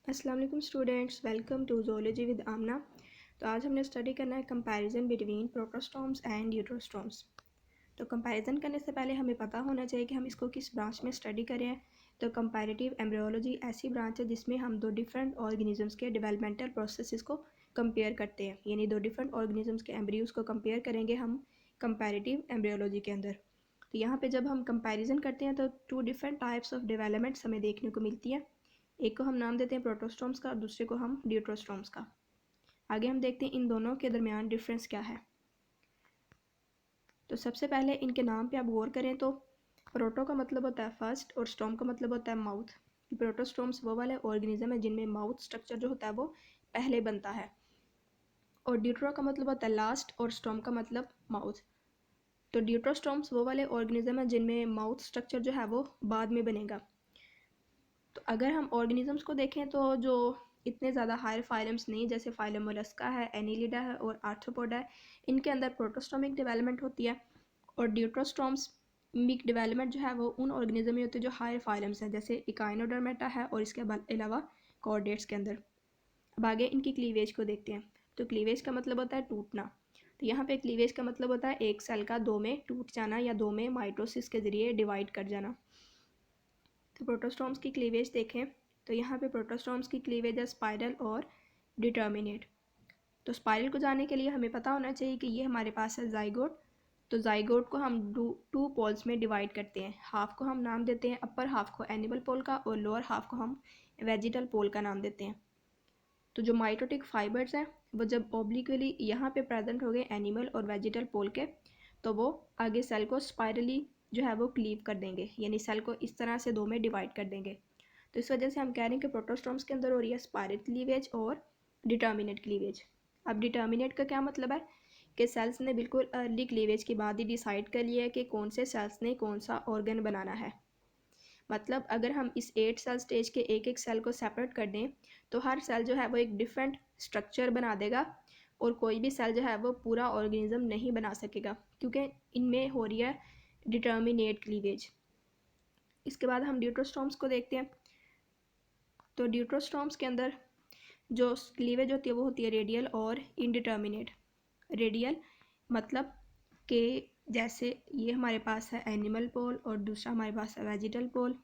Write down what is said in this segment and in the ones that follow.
अस्सलाम वालेकुम students, welcome to zoology with Amna. तो आज हमने स्टडी करना है comparison between protostomes and deuterostomes. तो कंपैरिजन करने से पहले हमें पता होना चाहिए कि हम इसको किस ब्रांच में स्टडी करें हैं। तो कंपैरेटिव एम्ब्रियोलॉजी ऐसी ब्रांच है जिसमें हम दो डिफरेंट ऑर्गेनिजम्स के डेवलपमेंटल प्रोसेसेस को कंपेयर करते हैं, यानी दो डिफरेंट ऑर्गेनिजम्स के एम्ब्रियोज को कंपेयर करेंगे हम कंपैरेटिव एम्ब्रियोलॉजी के अंदर। तो यहाँ पे जब हम कंपैरिजन करते हैं तो two different types of developments हमें देखने को मिलती है। एक को हम नाम देते हैं प्रोटोस्टोम्स का और दूसरे को हम ड्यूट्रोस्टोम्स का। आगे हम देखते हैं इन दोनों के दरमियान डिफरेंस क्या है। तो सबसे पहले इनके नाम पे आप गौर करें तो प्रोटो का मतलब होता है फर्स्ट और स्टोम का मतलब होता है माउथ। प्रोटोस्टोम्स वो वाले ऑर्गेनिज्म है जिनमें माउथ स्ट्रक्चर जो होता है वो पहले बनता है, और ड्यूट्रो का मतलब होता है लास्ट और स्टोम का मतलब माउथ। तो ड्यूट्रोस्टोम्स वो वाले ऑर्गेनिज्म है जिनमें माउथ स्ट्रक्चर जो है वो बाद में बनेगा। तो अगर हम ऑर्गेनिजम्स को देखें तो जो इतने ज़्यादा हायर फाइलम्स नहीं, जैसे फाइलम मोलस्का है, एनिलिडा है और आर्थ्रोपोडा है, इनके अंदर प्रोटोस्टोमिक डेवलपमेंट होती है। और ड्यूट्रोस्टोमिक डेवलपमेंट जो है वो उन ऑर्गेनिज्म में होती है जो हायर फाइलम्स हैं, जैसे इकाइनोडर्मेटा है और इसके अलावा कॉर्डेट्स के अंदर। अब आगे इनकी क्लीवेज को देखते हैं। तो क्लीवेज का मतलब होता है टूटना। तो यहाँ पे क्लीवेज का मतलब होता है एक सेल का दो में टूट जाना या दो में माइटोसिस के ज़रिए डिवाइड कर जाना। तो प्रोटोस्टोम्स की क्लीवेज देखें तो यहाँ पे प्रोटोस्टोम्स की क्लीवेज है स्पाइरल और डिटर्मिनेट। तो स्पाइरल को जानने के लिए हमें पता होना चाहिए कि ये हमारे पास है जाइगोट। तो जाइगोट को हम टू पोल्स में डिवाइड करते हैं। हाफ को हम नाम देते हैं अपर हाफ को एनिमल पोल का और लोअर हाफ को हम वेजिटल पोल का नाम देते हैं। तो जो माइटोटिक फाइबर्स हैं वो जब ओब्लिकली यहाँ पे प्रेजेंट हो गए एनिमल और वेजिटल पोल के, तो वो आगे सेल को स्पाइरली जो है वो क्लीव कर देंगे, यानी सेल को इस तरह से दो में डिवाइड कर देंगे। तो इस वजह से हम कह रहे हैं कि प्रोटोस्टोम्स के अंदर हो रही है स्पाइरल क्लीवेज और डिटर्मिनेट क्लीवेज। अब डिटर्मिनेट का क्या मतलब है कि सेल्स ने बिल्कुल अर्ली क्लीवेज के बाद ही डिसाइड कर लिया है कि कौन से सेल्स ने कौन सा ऑर्गन बनाना है। मतलब अगर हम इस 8 सेल स्टेज के एक एक सेल को सेपरेट कर दें तो हर सेल जो है वो एक डिफरेंट स्ट्रक्चर बना देगा, और कोई भी सेल जो है वो पूरा ऑर्गेनिज्म नहीं बना सकेगा, क्योंकि इनमें हो रही है डिटर्मिनेट क्लीवेज। इसके बाद हम ड्यूट्रोस्टोम्स को देखते हैं। तो ड्यूट्रोस्टोम्स के अंदर जो क्लीवेज होती है वो होती है रेडियल और इनडिटर्मिनेट। रेडियल मतलब कि जैसे ये हमारे पास है एनिमल पोल और दूसरा हमारे पास है वेजिटल पोल।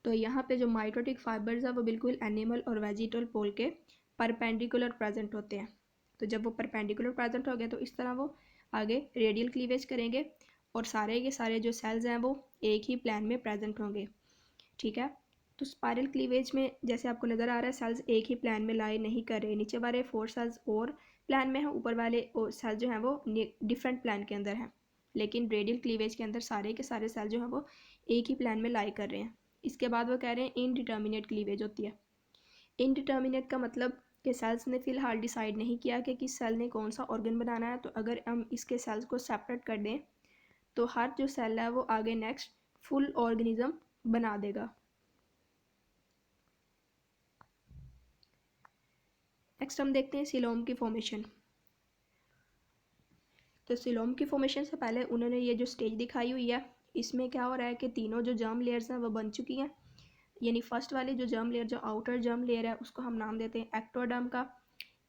तो यहाँ पे जो माइटोटिक फाइबर्स है वो बिल्कुल एनिमल और वेजिटल पोल के परपेंडिकुलर प्रेजेंट होते हैं। तो जब वो परपेंडिकुलर प्रेजेंट हो गए तो इस तरह वो आगे रेडियल क्लीवेज करेंगे और सारे के सारे जो सेल्स हैं वो एक ही प्लान में प्रेजेंट होंगे। ठीक है। तो स्पाइरल क्लीवेज में जैसे आपको नज़र आ रहा है सेल्स एक ही प्लान में लाई नहीं कर रहे, नीचे वाले 4 सेल्स और प्लान में हैं, ऊपर वाले सेल्स जो हैं वो डिफरेंट प्लान के अंदर हैं। लेकिन रेडियल क्लीवेज के अंदर सारे के सारे सेल जो हैं वो एक ही प्लान में लाई कर रहे हैं। इसके बाद वो कह रहे हैं इनडिटर्मिनेट क्लीवेज होती है। इनडिटर्मिनेट का मतलब कि सेल्स ने फ़िलहाल डिसाइड नहीं किया कि किस सेल ने कौन सा ऑर्गन बनाना है। तो अगर हम इसके सेल्स को सेपरेट कर दें तो हर जो सेल है वो आगे नेक्स्ट फुल ऑर्गेनिज्म बना देगा। नेक्स्ट हम देखते हैं सिलोम की फॉर्मेशन। तो सिलोम की फॉर्मेशन से पहले उन्होंने ये जो स्टेज दिखाई हुई है, इसमें क्या हो रहा है कि तीनों जो जर्म लेयर्स हैं वो बन चुकी हैं। यानी फर्स्ट वाली जो जर्म लेयर, जो आउटर जर्म लेयर है, उसको हम नाम देते हैं एक्टोडर्म का।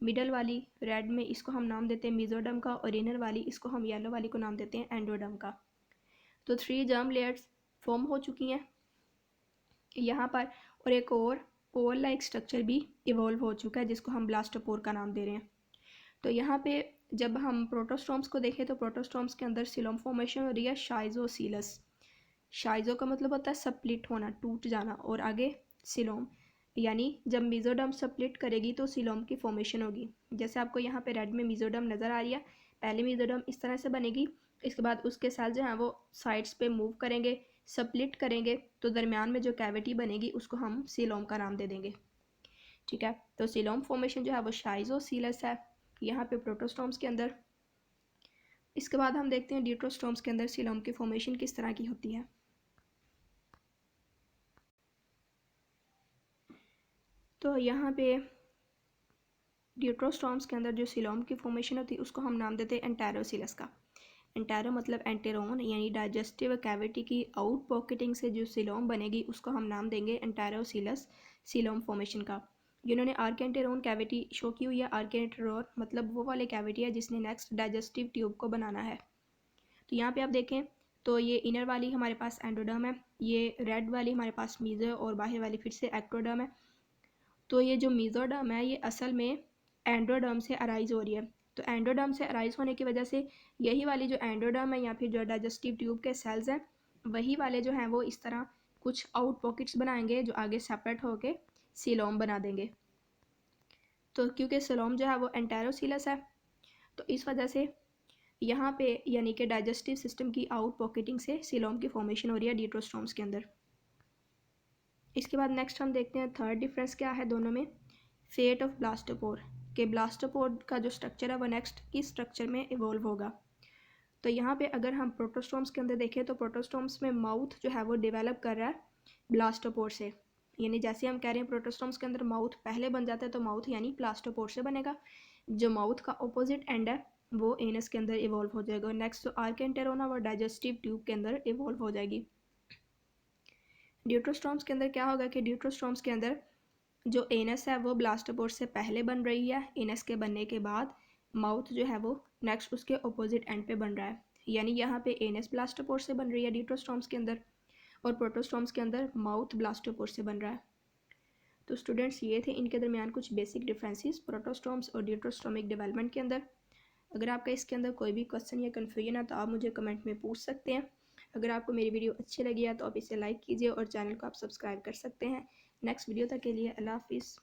मिडल वाली रेड में इसको हम नाम देते हैं मेसोडर्म का, और इनर वाली इसको हम येलो वाली को नाम देते हैं एंडोडर्म का। तो 3 जर्म लेयर्स फॉर्म हो चुकी हैं यहाँ पर, और एक और ओवल लाइक स्ट्रक्चर भी इवॉल्व हो चुका है जिसको हम ब्लास्टोपोर का नाम दे रहे हैं। तो यहाँ पे जब हम प्रोटोस्टोम्स को देखें तो प्रोटोस्टोम्स के अंदर सिलोम फॉर्मेशन हो रही है शाइजोसीलस। शाइजो का मतलब होता है स्प्लिट होना, टूट जाना, और आगे सिलोम, यानी जब मेसोडर्म स्प्लिट करेगी तो सिलोम की फॉर्मेशन होगी। जैसे आपको यहाँ पे रेड में मेसोडर्म नज़र आ रही है, पहले मेसोडर्म इस तरह से बनेगी, इसके बाद उसके सेल जो हैं वो साइड्स पे मूव करेंगे, स्प्लिट करेंगे, तो दरमियान में जो कैविटी बनेगी उसको हम सिलोम का नाम दे देंगे। ठीक है। तो सिलोम फॉर्मेशन जो है वो शाइजोसीलस है यहाँ पे प्रोटोस्टोम्स के अंदर। इसके बाद हम देखते हैं ड्यूट्रोस्टोम्स के अंदर सिलोम की फॉर्मेशन किस तरह की होती है। तो यहाँ पे ड्यूट्रोस्टोम्स के अंदर जो सिलोम की फॉर्मेशन होती है उसको हम नाम देते हैं एंटेरोसिलस का। एंटेरो मतलब एंटेरोन, यानी डाइजेस्टिव कैविटी की आउट पॉकेटिंग से जो सिलोम बनेगी उसको हम नाम देंगे एंटेरोसिलस सिलोम फॉर्मेशन का। जिन्होंने आर्केंटेरोन कैविटी शो की हुई है। आर्केंटेरोन मतलब वो वाले कैविटी है जिसने नेक्स्ट डाइजेस्टिव ट्यूब को बनाना है। तो यहाँ पे आप देखें तो ये इनर वाली हमारे पास एंडोडर्म है, ये रेड वाली हमारे पास मीजो और बाहर वाली फिर से एक्टोडर्म है। तो ये जो मीजोडर्म है ये असल में एंडोडर्म से अराइज हो रही है। तो एंडोडर्म से अराइज होने की वजह से यही वाली जो एंडोडर्म है या फिर जो डाइजेस्टिव ट्यूब के सेल्स हैं वही वाले जो हैं वो इस तरह कुछ आउट पॉकेट्स बनाएंगे जो आगे सेपरेट होके सीलोम बना देंगे। तो क्योंकि सीलोम जो है वो एंटेरोसीलस है तो इस वजह से यहाँ पे यानी कि डाइजेस्टिव सिस्टम की आउट पॉकेटिंग से सीलोम की फॉर्मेशन हो रही है डिट्रोस्टोम्स के अंदर। इसके बाद नेक्स्ट हम देखते हैं थर्ड डिफरेंस क्या है दोनों में। फेट ऑफ ब्लास्टोपोर के ब्लास्टोपोर का जो स्ट्रक्चर है वो नेक्स्ट किस स्ट्रक्चर में इवॉल्व होगा। तो यहाँ पे अगर हम प्रोटोस्टोम्स के अंदर देखें तो प्रोटोस्टोम्स में माउथ जो है वो डेवलप कर रहा है ब्लास्टोपोर से। यानी जैसे हम कह रहे हैं प्रोटोस्टोम्स के अंदर माउथ पहले बन जाता है तो माउथ यानी ब्लास्टोपोर से बनेगा। जो माउथ का ऑपोजिट एंड है वो एनस के अंदर इवॉल्व हो जाएगा। नेक्स्ट जो आर्केंटेरोना वो डाइजेस्टिव ट्यूब के अंदर इवॉल्व हो जाएगी। ड्यूट्रोस्टोम्स के अंदर क्या होगा कि ड्यूट्रोस्टोम्स के अंदर जो एनस है वो ब्लास्टोपोर से पहले बन रही है, एनस के बनने के बाद माउथ जो है वो नेक्स्ट उसके ऑपोजिट एंड पे बन रहा है। यानी यहाँ पे एनस ब्लास्टोपोर से बन रही है ड्यूट्रोस्टोम्स के अंदर और प्रोटोस्टोम्स के अंदर माउथ ब्लास्टोपोर से बन रहा है। तो स्टूडेंट्स ये थे इनके दरमियान कुछ बेसिक डिफरेंसेस प्रोटोस्टोम्स और ड्यूट्रोस्टोमिक डेवलपमेंट के अंदर। अगर आपका इसके अंदर कोई भी क्वेश्चन या कन्फ्यूजन है तो आप मुझे कमेंट में पूछ सकते हैं। अगर आपको मेरी वीडियो अच्छी लगी है तो आप इसे लाइक कीजिए और चैनल को आप सब्सक्राइब कर सकते हैं। नेक्स्ट वीडियो तक के लिए अल्लाह हाफिज़।